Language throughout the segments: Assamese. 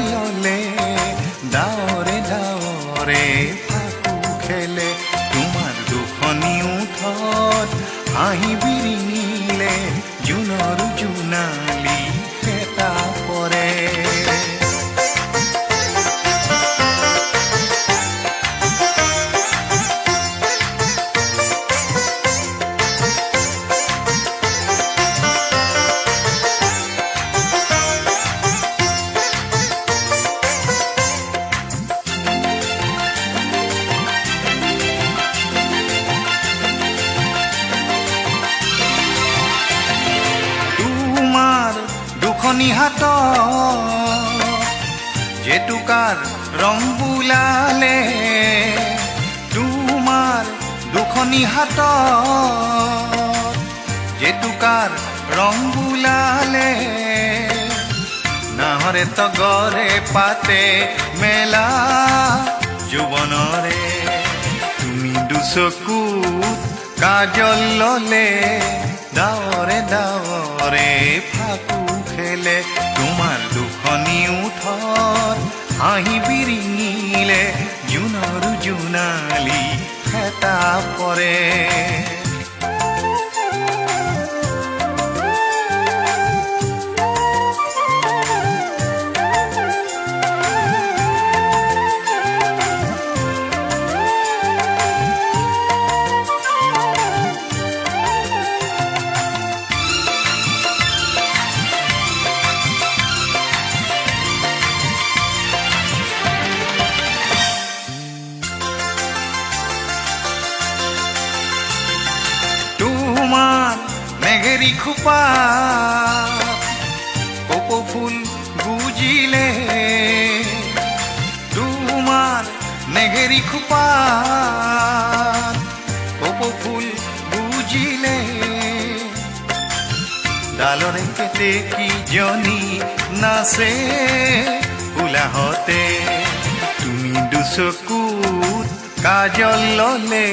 ললে ডাৱৰে ডাৱৰে ফাকু খেলে তোমাৰ দুখনি ওঠত হাঁহি বিৰিঙিলে জোনৰ জোনালী এটা পৰে দুখনি হাত জেতুকাৰ ৰং বুলালে তোমাৰ দুখনি হাত জেতুকাৰ ৰং বুলালে নাহৰে তগৰে পাতে মেলা যৌৱনৰে তুমি দুচকুত কাজল ললে ডাৱৰে ডাৱৰে ফাকু খেলে তোমাৰ দুখনি ওঠত হাঁহি বিৰিঙিলে জোনৰ জোনালী এটা পৰে তোমাৰ মেঘেৰি খোপা কপৌ ফুল গুজিলে তোমাৰ মেঘেৰি খোপা কপৌ ফুল গুজিলে ডালৰে কেতেকীজনী নাচে উলাহতে তুমি দুচকুত কাজল ললে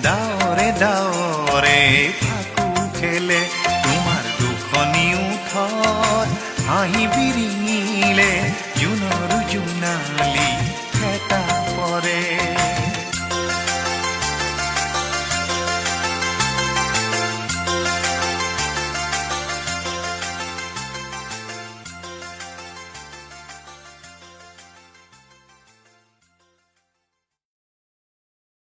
ডাৱৰে ডাৱৰে ফাকু খেলে তোমাৰ দুখনি ওঠত হাঁহি বিৰিঙিলে জোনৰ জোনালী